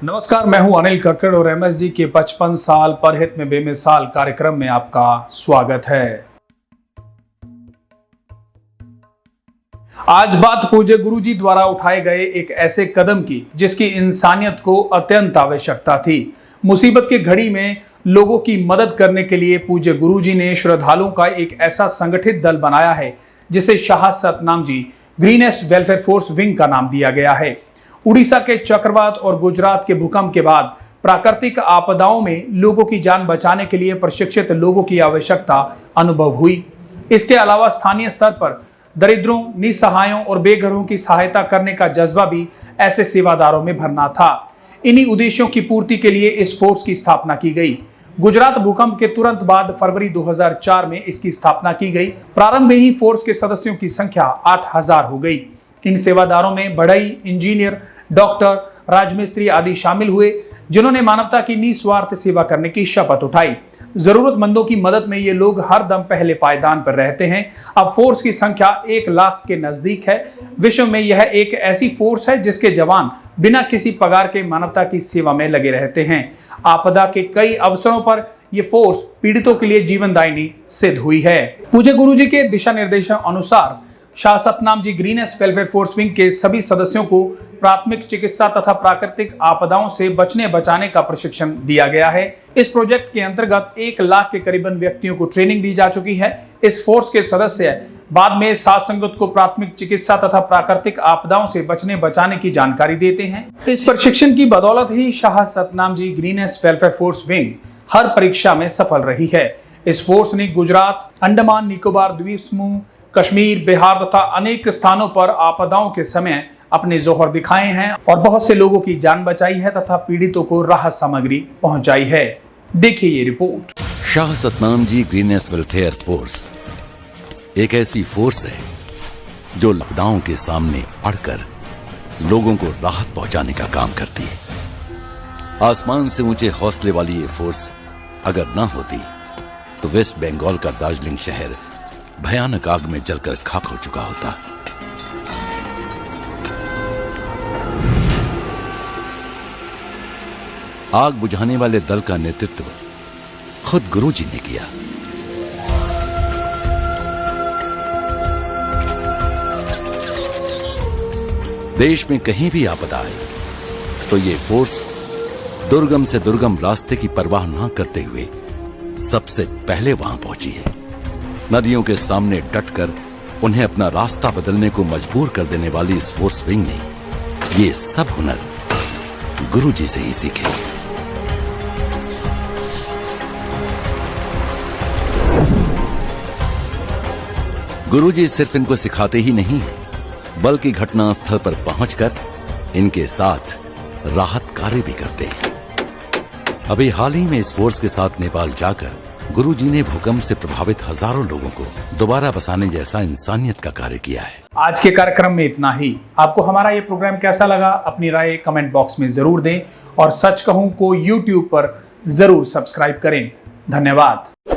नमस्कार, मैं हूं अनिल कक्कड़ और एमएसजी के 55 साल पर हित में बेमिसाल कार्यक्रम में आपका स्वागत है। आज बात पूज्य गुरुजी द्वारा उठाए गए एक ऐसे कदम की जिसकी इंसानियत को अत्यंत आवश्यकता थी। मुसीबत की घड़ी में लोगों की मदद करने के लिए पूज्य गुरुजी ने श्रद्धालुओं का एक ऐसा संगठित दल बनाया है जिसे Shah Satnam ji greenest welfare force wing का नाम दिया गया है। उड़ीसा के चक्रवात और गुजरात के भूकंप के बाद प्राकृतिक आपदाओं में लोगों की जान बचाने के लिए प्रशिक्षित लोगों की आवश्यकता अनुभव हुई। इसके अलावा स्थानीय स्तर पर दरिद्रों, निसहायों और बेघरों की सहायता करने का जज्बा भी ऐसे सेवादारों में भरना था। इन्हीं उद्देश्यों की पूर्ति के लिए इस फोर्स की स्थापना की गई। गुजरात भूकंप के तुरंत बाद फरवरी 2004 में इसकी स्थापना की गई। प्रारंभ में ही फोर्स के सदस्यों की संख्या 8000 हो गई। इन सेवादारों में बढ़ई, इंजीनियर, डॉक्टर, राजमिस्त्री आदि शामिल हुए जिन्होंने मानवता की निस्वार्थ सेवा करने की शपथ उठाई। जरूरतमंदों की मदद में ये लोग हर दम पहले पायदान पर रहते हैं। अब फोर्स की संख्या 1 लाख के नजदीक है। विश्व में यह एक ऐसी फोर्स है जिसके जवान बिना किसी पगार के मानवता की सेवा में लगे रहते हैं। आपदा के कई अवसरों पर यह फोर्स पीड़ितों के लिए जीवनदायिनी सिद्ध हुई है। पूज्य गुरुजी के दिशा निर्देशों अनुसार Shah Satnam ji greenest welfare force wing के सभी सदस्यों को प्राथमिक चिकित्सा तथा प्राकृतिक आपदाओं से बचने बचाने का प्रशिक्षण दिया गया है। इस प्रोजेक्ट के अंतर्गत 1 लाख के करीबन व्यक्तियों को ट्रेनिंग दी जा चुकी है। इस फोर्स के सदस्य बाद में साथ संगत को प्राथमिक चिकित्सा तथा प्राकृतिक आपदाओं से बचने बचाने की जानकारी देते हैं। इस प्रशिक्षण की बदौलत ही Shah Satnam ji greenest welfare force wing हर परीक्षा में सफल रही है। इस फोर्स ने गुजरात, अंडमान निकोबार द्वीप समूह, कश्मीर, बिहार तथा अनेक स्थानों पर आपदाओं के समय अपने जोहर दिखाए हैं और बहुत से लोगों की जान बचाई है तथा पीड़ितों को राहत सामग्री पहुंचाई है। देखिए ये report. Shah Satnam ji greenest welfare force एक ऐसी फोर्स है जो आपदाओं के सामने अड़कर लोगों को राहत पहुंचाने का काम करती है। आसमान से ऊंचे हौसले वाली ये फोर्स अगर ना होती तो वेस्ट बंगाल का दार्जिलिंग शहर भयानक आग में जलकर खाक हो चुका होता। आग बुझाने वाले दल का नेतृत्व खुद गुरुजी ने किया। देश में कहीं भी आपदा आए तो ये फोर्स दुर्गम से दुर्गम रास्ते की परवाह न करते हुए सबसे पहले वहां पहुंची है। नदियों के सामने डटकर उन्हें अपना रास्ता बदलने को मजबूर कर देने वाली इस फोर्स विंग ने ये सब हुनर गुरुजी से ही सीखे। गुरुजी सिर्फ इनको सिखाते ही नहीं बल्कि घटनास्थल पर पहुंचकर इनके साथ राहत कार्य भी करते हैं। अभी हाल ही में इस फोर्स के साथ नेपाल जाकर गुरुजी ने भूकंप से प्रभावित हजारों लोगों को दोबारा बसाने जैसा इंसानियत का कार्य किया है। आज के कार्यक्रम में इतना ही। आपको हमारा ये प्रोग्राम कैसा लगा, अपनी राय कमेंट बॉक्स में जरूर दें और सच कहूं को YouTube पर जरूर सब्सक्राइब करें। धन्यवाद।